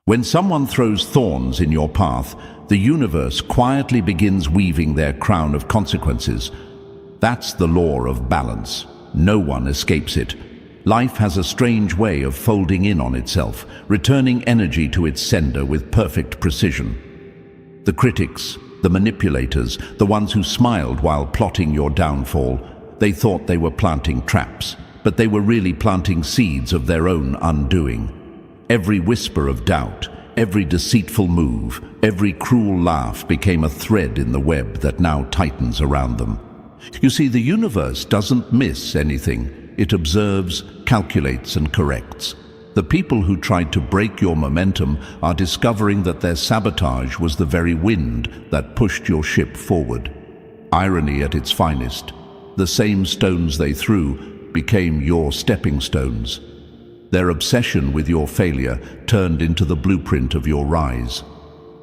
When someone throws thorns in your path, the universe quietly begins weaving their crown of consequences. That's the law of balance. No one escapes it. Life has a strange way of folding in on itself, returning energy to its sender with perfect precision. The critics, the manipulators, the ones who smiled while plotting your downfall, they thought they were planting traps, but they were really planting seeds of their own undoing. Every whisper of doubt, every deceitful move, every cruel laugh became a thread in the web that now tightens around them. You see, the universe doesn't miss anything. It observes, calculates, and corrects. The people who tried to break your momentum are discovering that their sabotage was the very wind that pushed your ship forward. Irony at its finest. The same stones they threw became your stepping stones. Their obsession with your failure turned into the blueprint of your rise.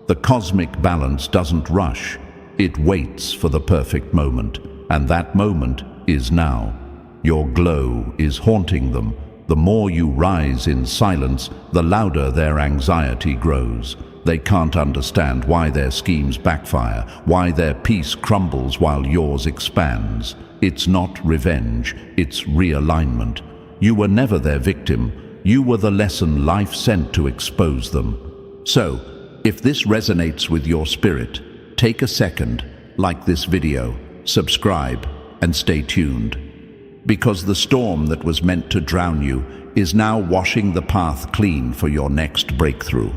The cosmic balance doesn't rush. It waits for the perfect moment, and that moment is now. Your glow is haunting them. The more you rise in silence, the louder their anxiety grows. They can't understand why their schemes backfire, why their peace crumbles while yours expands. It's not revenge, it's realignment. You were never their victim. You were the lesson life sent to expose them. So, if this resonates with your spirit, take a second, like this video, subscribe, and stay tuned. Because the storm that was meant to drown you is now washing the path clean for your next breakthrough.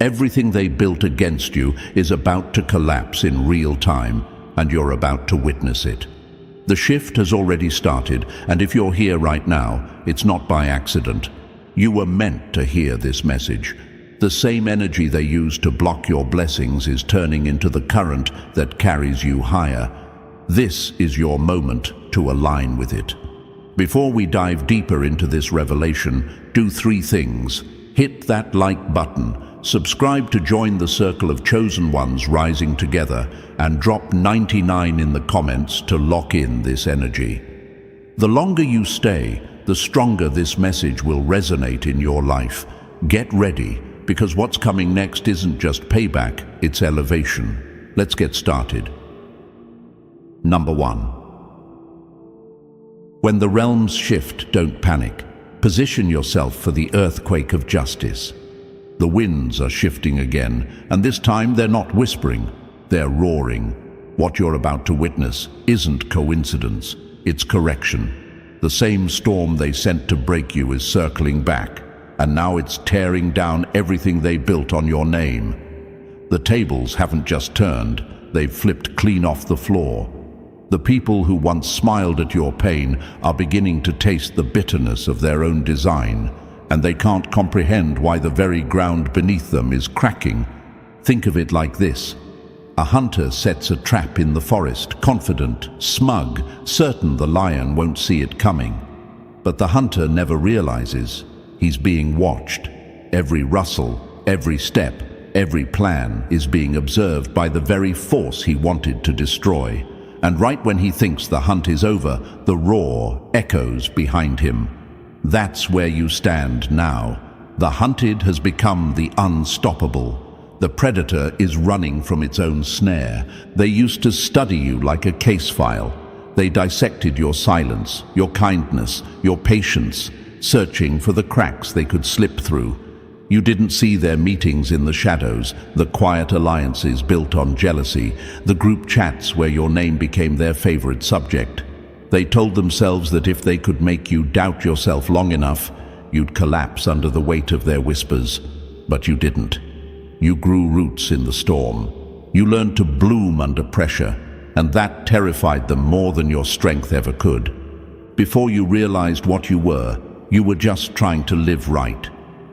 Everything they built against you is about to collapse in real time, and you're about to witness it. The shift has already started, and if you're here right now, it's not by accident. You were meant to hear this message. The same energy they used to block your blessings is turning into the current that carries you higher. This is your moment to align with it. Before we dive deeper into this revelation, do 3 things. Hit that like button, subscribe to join the circle of chosen ones rising together, and drop 99 in the comments to lock in this energy. The longer you stay, the stronger this message will resonate in your life. Get ready, because what's coming next isn't just payback, it's elevation. Let's get started. Number 1. When the realms shift, don't panic. Position yourself for the earthquake of justice. The winds are shifting again, and this time they're not whispering, they're roaring. What you're about to witness isn't coincidence, it's correction. The same storm they sent to break you is circling back, and now it's tearing down everything they built on your name. The tables haven't just turned, they've flipped clean off the floor. The people who once smiled at your pain are beginning to taste the bitterness of their own design, and they can't comprehend why the very ground beneath them is cracking. Think of it like this. A hunter sets a trap in the forest, confident, smug, certain the lion won't see it coming. But the hunter never realizes he's being watched. Every rustle, every step, every plan is being observed by the very force he wanted to destroy. And right when he thinks the hunt is over, the roar echoes behind him. That's where you stand now. The hunted has become the unstoppable. The predator is running from its own snare. They used to study you like a case file. They dissected your silence, your kindness, your patience, searching for the cracks they could slip through. You didn't see their meetings in the shadows, the quiet alliances built on jealousy, the group chats where your name became their favorite subject. They told themselves that if they could make you doubt yourself long enough, you'd collapse under the weight of their whispers. But you didn't. You grew roots in the storm. You learned to bloom under pressure, and that terrified them more than your strength ever could. Before you realized what you were just trying to live right.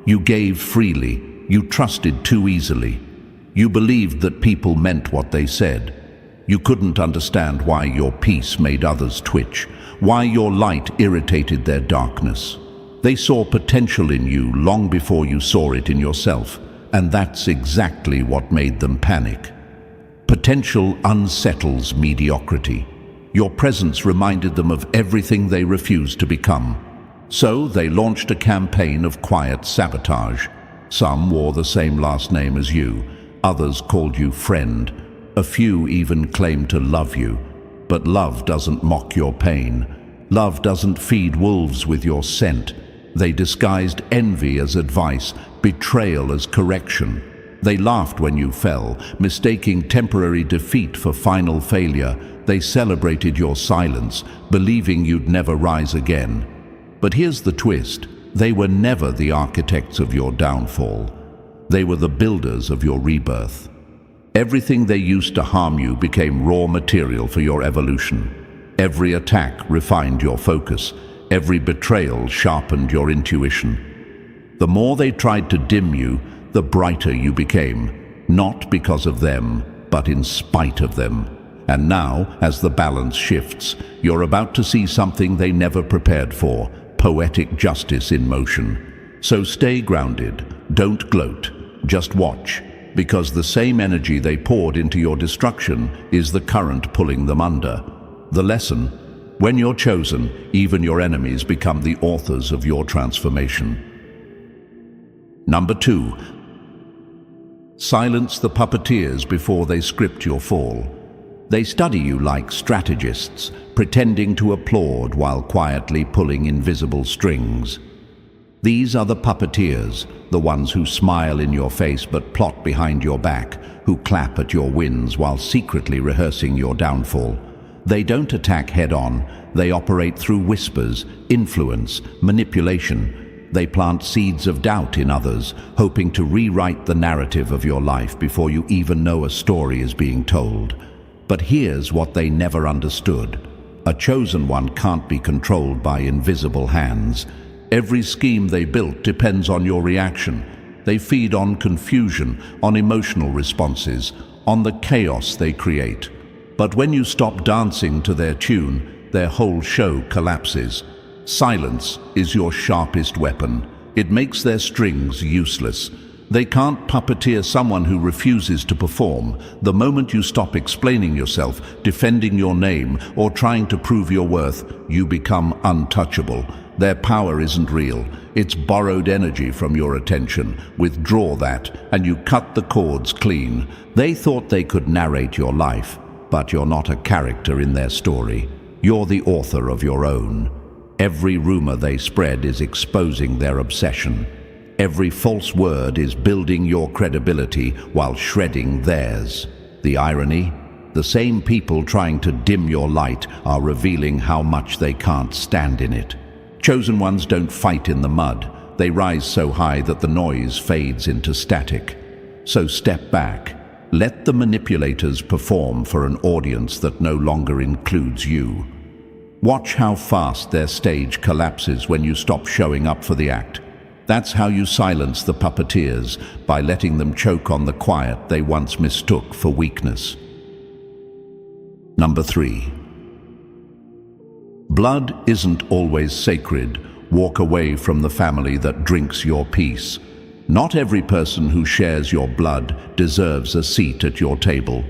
You gave freely. You trusted too easily. You believed that people meant what they said. You couldn't understand why your peace made others twitch, why your light irritated their darkness. They saw potential in you long before you saw it in yourself, and that's exactly what made them panic. Potential unsettles mediocrity. Your presence reminded them of everything they refused to become. So they launched a campaign of quiet sabotage. Some wore the same last name as you, others called you friend, a few even claimed to love you. But love doesn't mock your pain. Love doesn't feed wolves with your scent. They disguised envy as advice, betrayal as correction. They laughed when you fell, mistaking temporary defeat for final failure. They celebrated your silence, believing you'd never rise again. But here's the twist. They were never the architects of your downfall. They were the builders of your rebirth. Everything they used to harm you became raw material for your evolution. Every attack refined your focus. Every betrayal sharpened your intuition. The more they tried to dim you, the brighter you became, not because of them, but in spite of them. And now, as the balance shifts, you're about to see something they never prepared for, poetic justice in motion. So stay grounded, don't gloat, just watch, because the same energy they poured into your destruction is the current pulling them under. The lesson: when you're chosen, even your enemies become the authors of your transformation. Number 2. Silence the puppeteers before they script your fall. They study you like strategists, pretending to applaud while quietly pulling invisible strings. These are the puppeteers, the ones who smile in your face but plot behind your back, who clap at your wins while secretly rehearsing your downfall. They don't attack head-on, they operate through whispers, influence, manipulation. They plant seeds of doubt in others, hoping to rewrite the narrative of your life before you even know a story is being told. But here's what they never understood. A chosen one can't be controlled by invisible hands. Every scheme they built depends on your reaction. They feed on confusion, on emotional responses, on the chaos they create. But when you stop dancing to their tune, their whole show collapses. Silence is your sharpest weapon. It makes their strings useless. They can't puppeteer someone who refuses to perform. The moment you stop explaining yourself, defending your name, or trying to prove your worth, you become untouchable. Their power isn't real. It's borrowed energy from your attention. Withdraw that, and you cut the cords clean. They thought they could narrate your life, but you're not a character in their story. You're the author of your own. Every rumor they spread is exposing their obsession. Every false word is building your credibility while shredding theirs. The irony? The same people trying to dim your light are revealing how much they can't stand in it. Chosen ones don't fight in the mud. They rise so high that the noise fades into static. So step back. Let the manipulators perform for an audience that no longer includes you. Watch how fast their stage collapses when you stop showing up for the act. That's how you silence the puppeteers, by letting them choke on the quiet they once mistook for weakness. Number 3. Blood isn't always sacred. Walk away from the family that drinks your peace. Not every person who shares your blood deserves a seat at your table.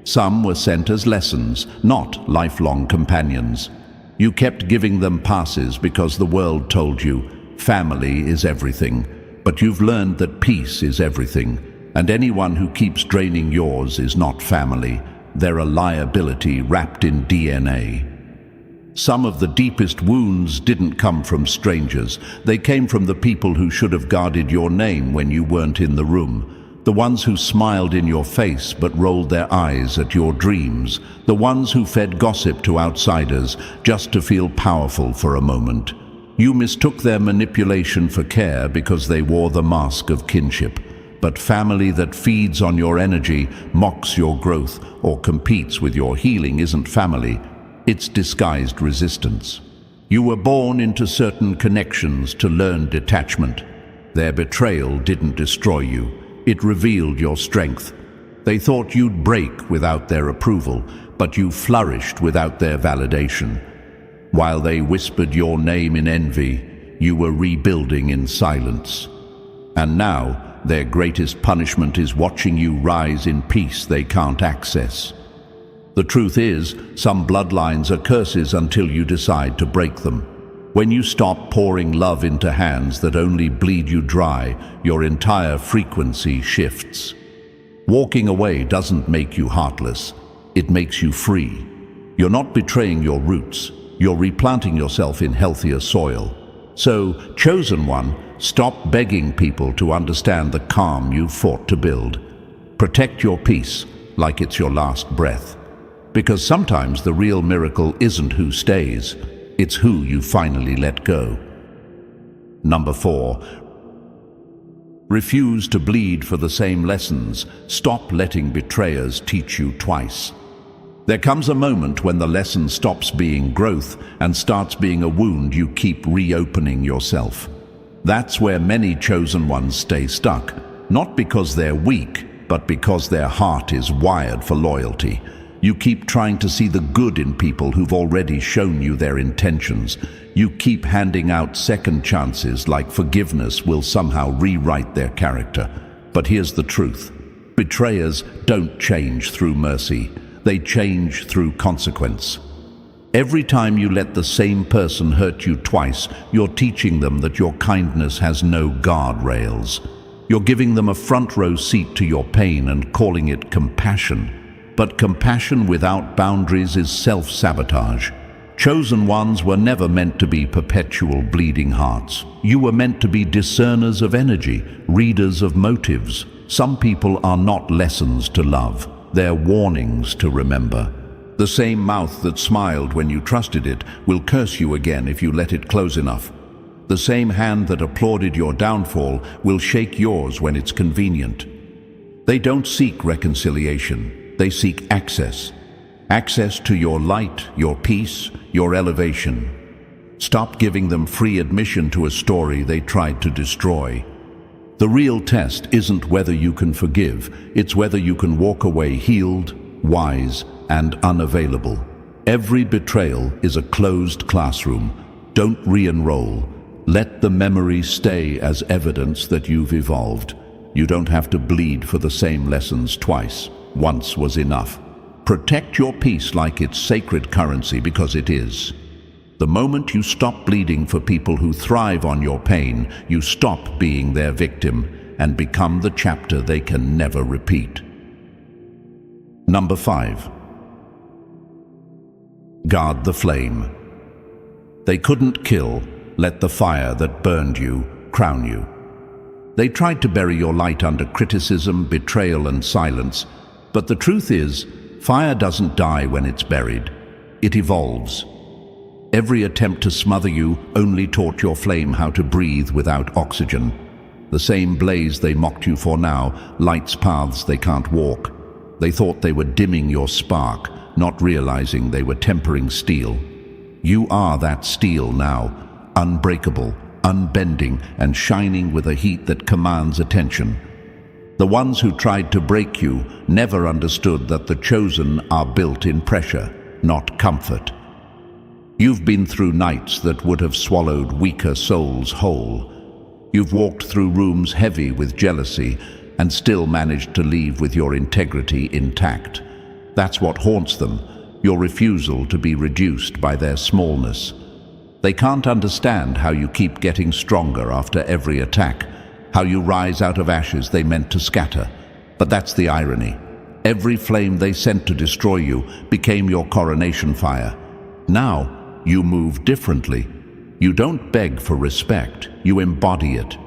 Some were sent as lessons, not lifelong companions. You kept giving them passes because the world told you family is everything. But you've learned that peace is everything, and anyone who keeps draining yours is not family. They're a liability wrapped in DNA. Some of the deepest wounds didn't come from strangers. They came from the people who should have guarded your name when you weren't in the room. The ones who smiled in your face but rolled their eyes at your dreams. The ones who fed gossip to outsiders just to feel powerful for a moment. You mistook their manipulation for care because they wore the mask of kinship. But family that feeds on your energy, mocks your growth, or competes with your healing isn't family. It's disguised resistance. You were born into certain connections to learn detachment. Their betrayal didn't destroy you. It revealed your strength. They thought you'd break without their approval, but you flourished without their validation. While they whispered your name in envy, you were rebuilding in silence. And now, their greatest punishment is watching you rise in peace they can't access. The truth is, some bloodlines are curses until you decide to break them. When you stop pouring love into hands that only bleed you dry, your entire frequency shifts. Walking away doesn't make you heartless. It makes you free. You're not betraying your roots. You're replanting yourself in healthier soil. So, chosen one, stop begging people to understand the calm you've fought to build. Protect your peace like it's your last breath. Because sometimes the real miracle isn't who stays, it's who you finally let go. Number 4. Refuse to bleed for the same lessons. Stop letting betrayers teach you twice. There comes a moment when the lesson stops being growth and starts being a wound you keep reopening yourself. That's where many chosen ones stay stuck, not because they're weak, but because their heart is wired for loyalty. You keep trying to see the good in people who've already shown you their intentions. You keep handing out second chances like forgiveness will somehow rewrite their character. But here's the truth. Betrayers don't change through mercy. They change through consequence. Every time you let the same person hurt you twice, you're teaching them that your kindness has no guardrails. You're giving them a front row seat to your pain and calling it compassion. But compassion without boundaries is self-sabotage. Chosen ones were never meant to be perpetual bleeding hearts. You were meant to be discerners of energy, readers of motives. Some people are not lessons to love. They're warnings to remember. The same mouth that smiled when you trusted it will curse you again if you let it close enough. The same hand that applauded your downfall will shake yours when it's convenient. They don't seek reconciliation. They seek access. Access to your light, your peace, your elevation. Stop giving them free admission to a story they tried to destroy. The real test isn't whether you can forgive, it's whether you can walk away healed, wise, and unavailable. Every betrayal is a closed classroom. Don't re-enroll. Let the memory stay as evidence that you've evolved. You don't have to bleed for the same lessons twice. Once was enough. Protect your peace like it's sacred currency, because it is. The moment you stop bleeding for people who thrive on your pain, you stop being their victim and become the chapter they can never repeat. Number 5. Guard the flame. They couldn't kill. Let the fire that burned you crown you. They tried to bury your light under criticism, betrayal, and silence. But the truth is, fire doesn't die when it's buried. It evolves. Every attempt to smother you only taught your flame how to breathe without oxygen. The same blaze they mocked you for now lights paths they can't walk. They thought they were dimming your spark, not realizing they were tempering steel. You are that steel now, unbreakable, unbending, and shining with a heat that commands attention. The ones who tried to break you never understood that the chosen are built in pressure, not comfort. You've been through nights that would have swallowed weaker souls whole. You've walked through rooms heavy with jealousy and still managed to leave with your integrity intact. That's what haunts them, your refusal to be reduced by their smallness. They can't understand how you keep getting stronger after every attack, how you rise out of ashes they meant to scatter. But that's the irony. Every flame they sent to destroy you became your coronation fire. Now, you move differently. You don't beg for respect, you embody it.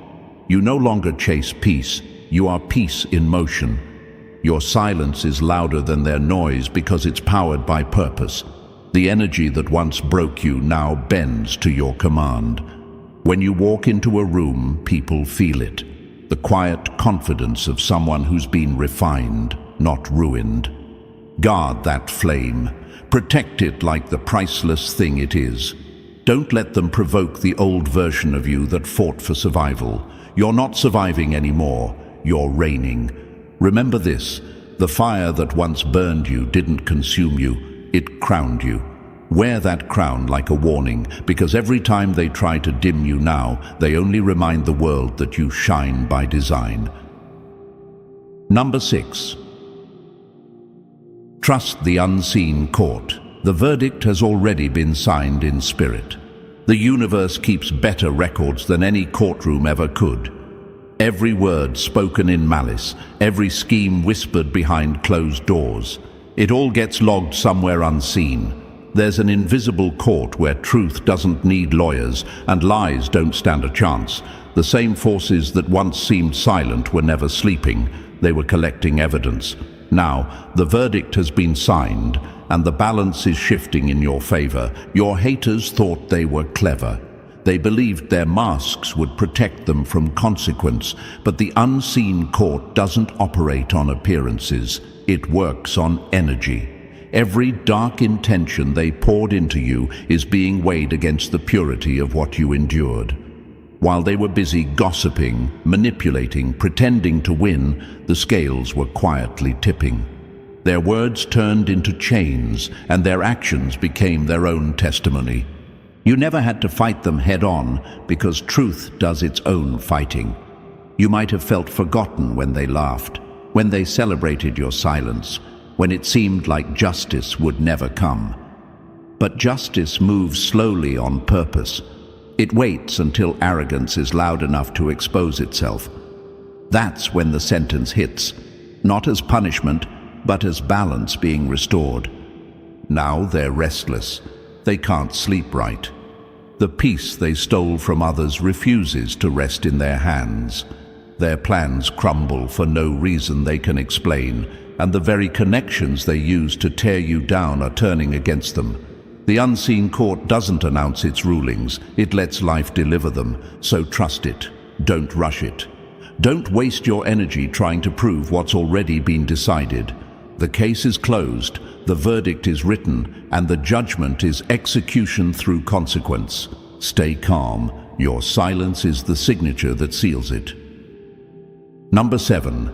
You no longer chase peace, you are peace in motion. Your silence is louder than their noise because it's powered by purpose. The energy that once broke you now bends to your command. When you walk into a room, people feel it. The quiet confidence of someone who's been refined, not ruined. Guard that flame. Protect it like the priceless thing it is. Don't let them provoke the old version of you that fought for survival. You're not surviving anymore, you're reigning. Remember this, the fire that once burned you didn't consume you, it crowned you. Wear that crown like a warning, because every time they try to dim you now, they only remind the world that you shine by design. Number 6. Trust the unseen court. The verdict has already been signed in spirit. The universe keeps better records than any courtroom ever could. Every word spoken in malice, every scheme whispered behind closed doors. It all gets logged somewhere unseen. There's an invisible court where truth doesn't need lawyers and lies don't stand a chance. The same forces that once seemed silent were never sleeping. They were collecting evidence. Now, the verdict has been signed, and the balance is shifting in your favor. Your haters thought they were clever. They believed their masks would protect them from consequence, but the unseen court doesn't operate on appearances. It works on energy. Every dark intention they poured into you is being weighed against the purity of what you endured. While they were busy gossiping, manipulating, pretending to win, the scales were quietly tipping. Their words turned into chains, and their actions became their own testimony. You never had to fight them head-on, because truth does its own fighting. You might have felt forgotten when they laughed, when they celebrated your silence, when it seemed like justice would never come. But justice moves slowly on purpose. It waits until arrogance is loud enough to expose itself. That's when the sentence hits, not as punishment, but as balance being restored. Now they're restless. They can't sleep right. The peace they stole from others refuses to rest in their hands. Their plans crumble for no reason they can explain, and the very connections they use to tear you down are turning against them. The unseen court doesn't announce its rulings, it lets life deliver them, so trust it. Don't rush it. Don't waste your energy trying to prove what's already been decided. The case is closed, the verdict is written, and the judgment is execution through consequence. Stay calm. Your silence is the signature that seals it. Number 7.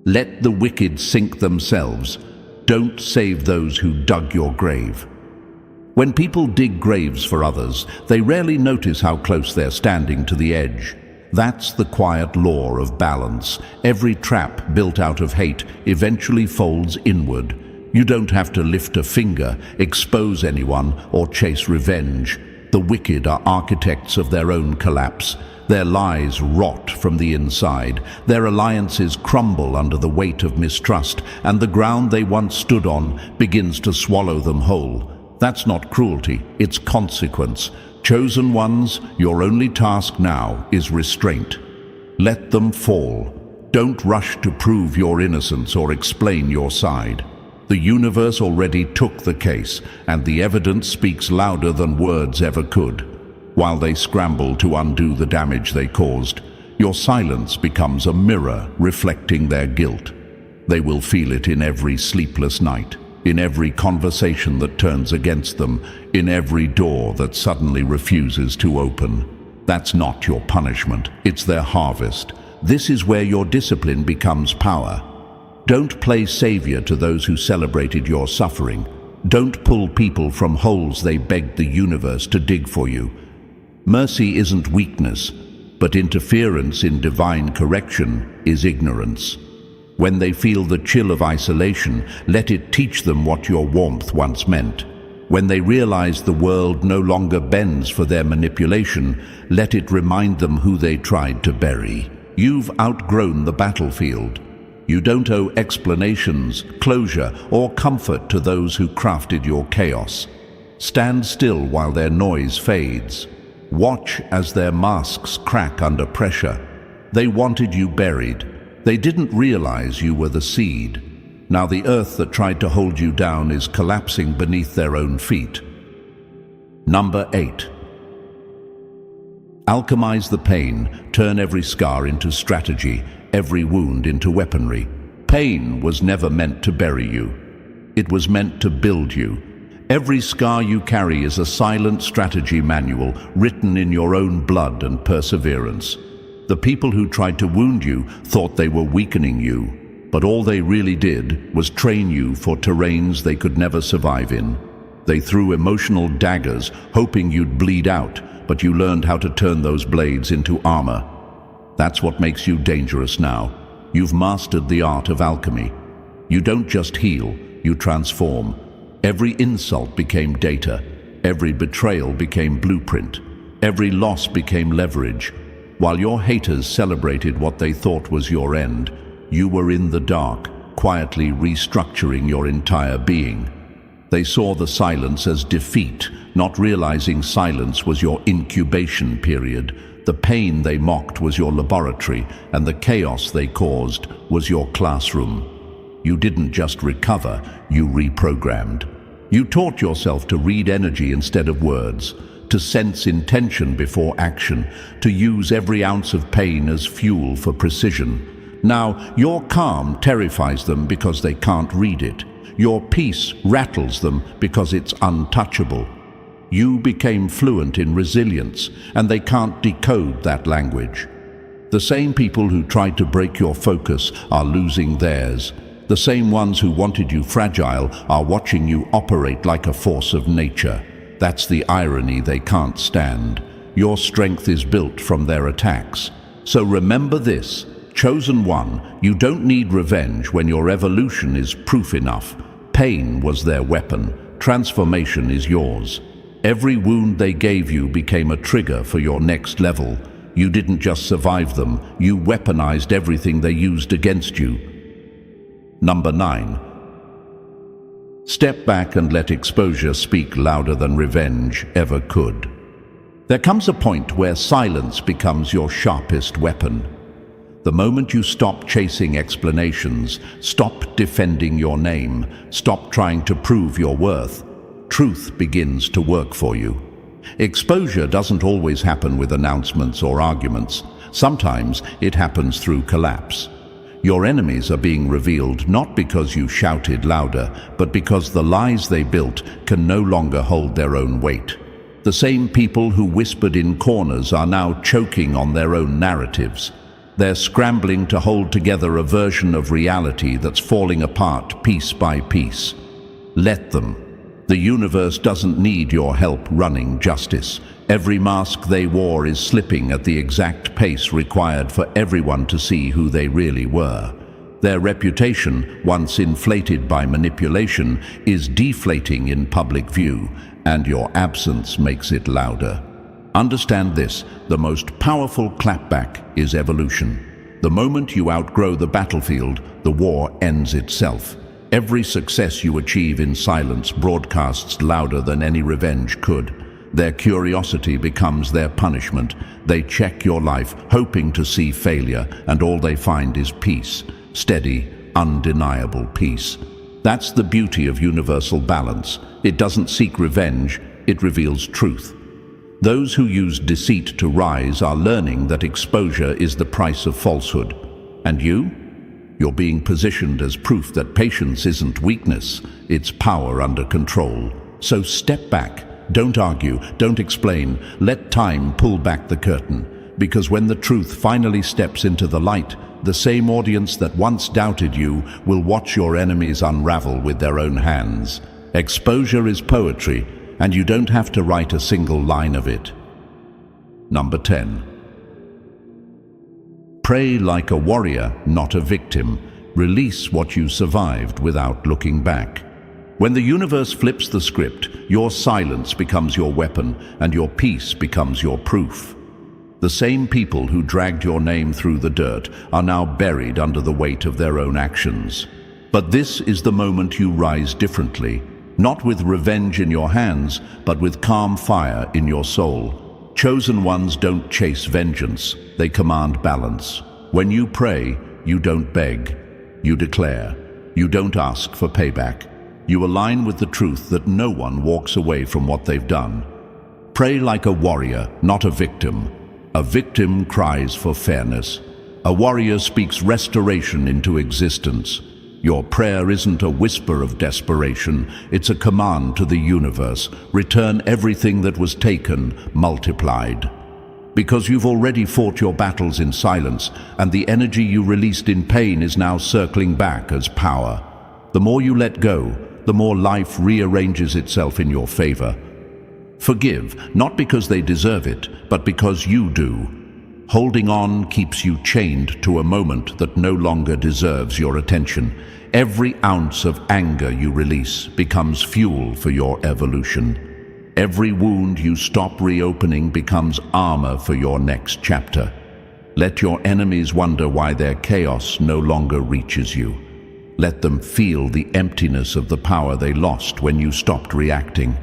Let the wicked sink themselves. Don't save those who dug your grave. When people dig graves for others, they rarely notice how close they're standing to the edge. That's the quiet law of balance. Every trap built out of hate eventually folds inward. You don't have to lift a finger, expose anyone, or chase revenge. The wicked are architects of their own collapse. Their lies rot from the inside. Their alliances crumble under the weight of mistrust, and the ground they once stood on begins to swallow them whole. That's not cruelty, it's consequence. Chosen ones, your only task now is restraint. Let them fall. Don't rush to prove your innocence or explain your side. The universe already took the case, and the evidence speaks louder than words ever could. While they scramble to undo the damage they caused, your silence becomes a mirror reflecting their guilt. They will feel it in every sleepless night, in every conversation that turns against them, in every door that suddenly refuses to open. That's not your punishment, it's their harvest. This is where your discipline becomes power. Don't play savior to those who celebrated your suffering. Don't pull people from holes they begged the universe to dig for you. Mercy isn't weakness, but interference in divine correction is ignorance. When they feel the chill of isolation, let it teach them what your warmth once meant. When they realize the world no longer bends for their manipulation, let it remind them who they tried to bury. You've outgrown the battlefield. You don't owe explanations, closure, or comfort to those who crafted your chaos. Stand still while their noise fades. Watch as their masks crack under pressure. They wanted you buried. They didn't realize you were the seed. Now the earth that tried to hold you down is collapsing beneath their own feet. Number 8. Alchemize the pain. Turn every scar into strategy, every wound into weaponry. Pain was never meant to bury you. It was meant to build you. Every scar you carry is a silent strategy manual written in your own blood and perseverance. The people who tried to wound you thought they were weakening you, but all they really did was train you for terrains they could never survive in. They threw emotional daggers, hoping you'd bleed out, but you learned how to turn those blades into armor. That's what makes you dangerous now. You've mastered the art of alchemy. You don't just heal, you transform. Every insult became data. Every betrayal became blueprint. Every loss became leverage. While your haters celebrated what they thought was your end, you were in the dark, quietly restructuring your entire being. They saw the silence as defeat, not realizing silence was your incubation period. The pain they mocked was your laboratory, and the chaos they caused was your classroom. You didn't just recover, you reprogrammed. You taught yourself to read energy instead of words, to sense intention before action, to use every ounce of pain as fuel for precision. Now, your calm terrifies them because they can't read it. Your peace rattles them because it's untouchable. You became fluent in resilience, and they can't decode that language. The same people who tried to break your focus are losing theirs. The same ones who wanted you fragile are watching you operate like a force of nature. That's the irony they can't stand. Your strength is built from their attacks. So remember this, chosen one, you don't need revenge when your evolution is proof enough. Pain was their weapon. Transformation is yours. Every wound they gave you became a trigger for your next level. You didn't just survive them, you weaponized everything they used against you. Number 9. Step back and let exposure speak louder than revenge ever could. There comes a point where silence becomes your sharpest weapon. The moment you stop chasing explanations, stop defending your name, stop trying to prove your worth, truth begins to work for you. Exposure doesn't always happen with announcements or arguments. Sometimes it happens through collapse. Your enemies are being revealed not because you shouted louder, but because the lies they built can no longer hold their own weight. The same people who whispered in corners are now choking on their own narratives. They're scrambling to hold together a version of reality that's falling apart piece by piece. Let them. The universe doesn't need your help running justice. Every mask they wore is slipping at the exact pace required for everyone to see who they really were. Their reputation, once inflated by manipulation, is deflating in public view, and your absence makes it louder. Understand this, the most powerful clapback is evolution. The moment you outgrow the battlefield, the war ends itself. Every success you achieve in silence broadcasts louder than any revenge could. Their curiosity becomes their punishment. They check your life, hoping to see failure, and all they find is peace. Steady, undeniable peace. That's the beauty of universal balance. It doesn't seek revenge, it reveals truth. Those who use deceit to rise are learning that exposure is the price of falsehood. And you? You're being positioned as proof that patience isn't weakness, it's power under control. So step back, don't argue, don't explain, let time pull back the curtain. Because when the truth finally steps into the light, the same audience that once doubted you will watch your enemies unravel with their own hands. Exposure is poetry, and you don't have to write a single line of it. Number 10. Pray like a warrior, not a victim. Release what you survived without looking back. When the universe flips the script, your silence becomes your weapon, and your peace becomes your proof. The same people who dragged your name through the dirt are now buried under the weight of their own actions. But this is the moment you rise differently. Not with revenge in your hands, but with calm fire in your soul. Chosen ones don't chase vengeance, they command balance. When you pray, you don't beg, you declare. You don't ask for payback. You align with the truth that no one walks away from what they've done. Pray like a warrior, not a victim. A victim cries for fairness. A warrior speaks restoration into existence. Your prayer isn't a whisper of desperation, it's a command to the universe. Return everything that was taken, multiplied. Because you've already fought your battles in silence, and the energy you released in pain is now circling back as power. The more you let go, the more life rearranges itself in your favor. Forgive, not because they deserve it, but because you do. Holding on keeps you chained to a moment that no longer deserves your attention. Every ounce of anger you release becomes fuel for your evolution. Every wound you stop reopening becomes armor for your next chapter. Let your enemies wonder why their chaos no longer reaches you. Let them feel the emptiness of the power they lost when you stopped reacting.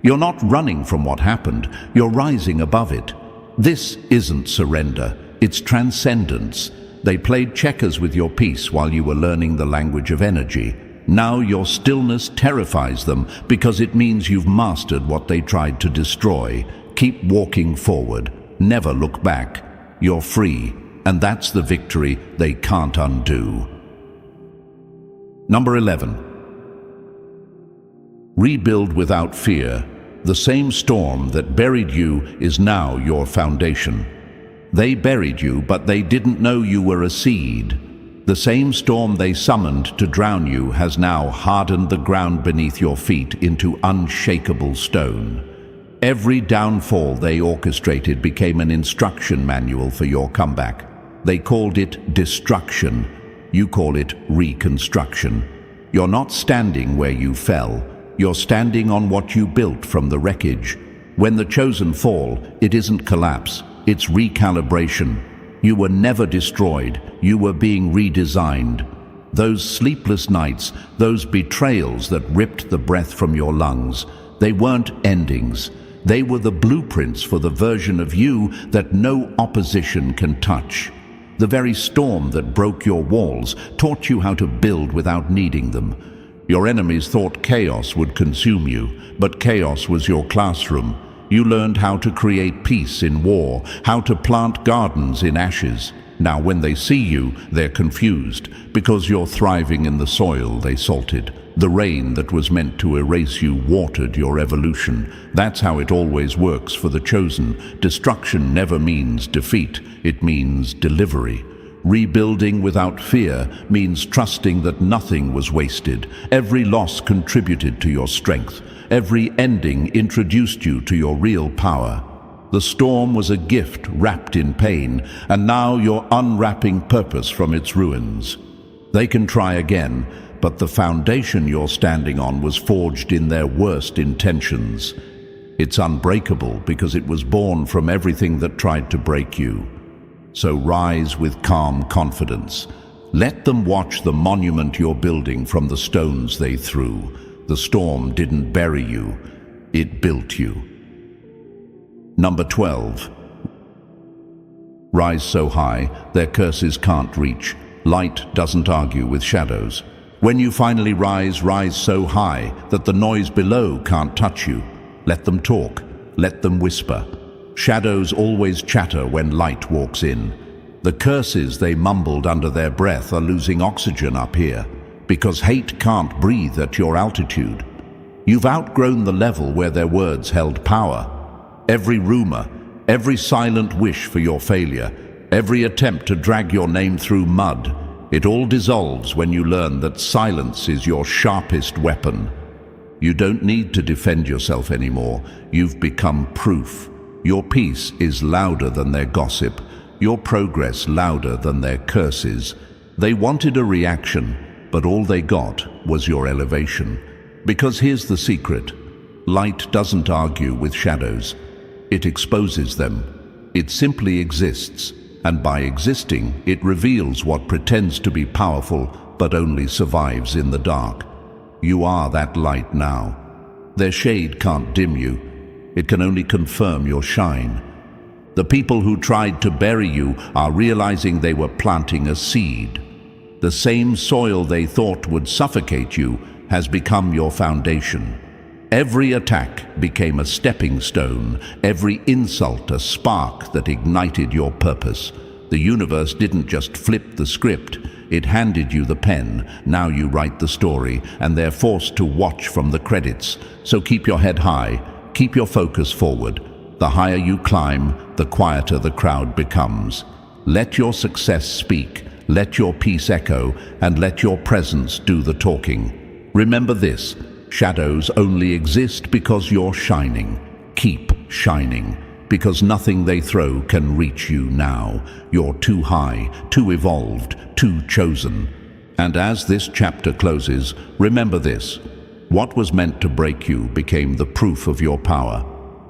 You're not running from what happened, you're rising above it. This isn't surrender, it's transcendence. They played checkers with your peace while you were learning the language of energy. Now your stillness terrifies them because it means you've mastered what they tried to destroy. Keep walking forward, never look back. You're free, and that's the victory they can't undo. Number 11. Rebuild without fear. The same storm that buried you is now your foundation. They buried you, but they didn't know you were a seed. The same storm they summoned to drown you has now hardened the ground beneath your feet into unshakable stone. Every downfall they orchestrated became an instruction manual for your comeback. They called it destruction. You call it reconstruction. You're not standing where you fell. You're standing on what you built from the wreckage. When the chosen fall, it isn't collapse, it's recalibration. You were never destroyed, you were being redesigned. Those sleepless nights, those betrayals that ripped the breath from your lungs, they weren't endings. They were the blueprints for the version of you that no opposition can touch. The very storm that broke your walls taught you how to build without needing them. Your enemies thought chaos would consume you, but chaos was your classroom. You learned how to create peace in war, how to plant gardens in ashes. Now when they see you, they're confused, because you're thriving in the soil they salted. The rain that was meant to erase you watered your evolution. That's how it always works for the chosen. Destruction never means defeat, it means delivery. Rebuilding without fear means trusting that nothing was wasted. Every loss contributed to your strength. Every ending introduced you to your real power. The storm was a gift wrapped in pain, and now you're unwrapping purpose from its ruins. They can try again, but the foundation you're standing on was forged in their worst intentions. It's unbreakable because it was born from everything that tried to break you. So rise with calm confidence. Let them watch the monument you're building from the stones they threw. The storm didn't bury you, it built you. Number 12. Rise so high, their curses can't reach. Light doesn't argue with shadows. When you finally rise, rise so high that the noise below can't touch you. Let them talk, let them whisper. Shadows always chatter when light walks in. The curses they mumbled under their breath are losing oxygen up here, because hate can't breathe at your altitude. You've outgrown the level where their words held power. Every rumor, every silent wish for your failure, every attempt to drag your name through mud, it all dissolves when you learn that silence is your sharpest weapon. You don't need to defend yourself anymore. You've become proof. Your peace is louder than their gossip, your progress louder than their curses. They wanted a reaction, but all they got was your elevation. Because here's the secret. Light doesn't argue with shadows. It exposes them. It simply exists, and by existing, it reveals what pretends to be powerful but only survives in the dark. You are that light now. Their shade can't dim you. It can only confirm your shine. The people who tried to bury you are realizing they were planting a seed. The same soil they thought would suffocate you has become your foundation. Every attack became a stepping stone, every insult a spark that ignited your purpose. The universe didn't just flip the script, it handed you the pen. Now you write the story, and they're forced to watch from the credits. So keep your head high, keep your focus forward. The higher you climb, the quieter the crowd becomes. Let your success speak, let your peace echo, and let your presence do the talking. Remember this. Shadows only exist because you're shining. Keep shining, because nothing they throw can reach you now. You're too high, too evolved, too chosen. And as this chapter closes, remember this. What was meant to break you became the proof of your power.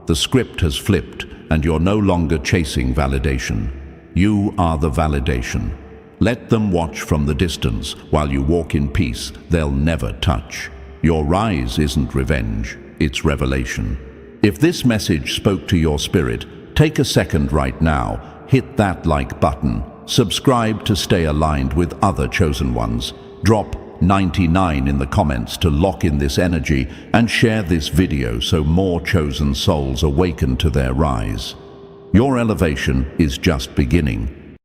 The script has flipped, and you're no longer chasing validation. You are the validation. Let them watch from the distance. While you walk in peace, they'll never touch. Your rise isn't revenge, it's revelation. If this message spoke to your spirit, take a second right now, hit that like button, subscribe to stay aligned with other chosen ones, drop 99 in the comments to lock in this energy, and share this video so more chosen souls awaken to their rise. Your elevation is just beginning.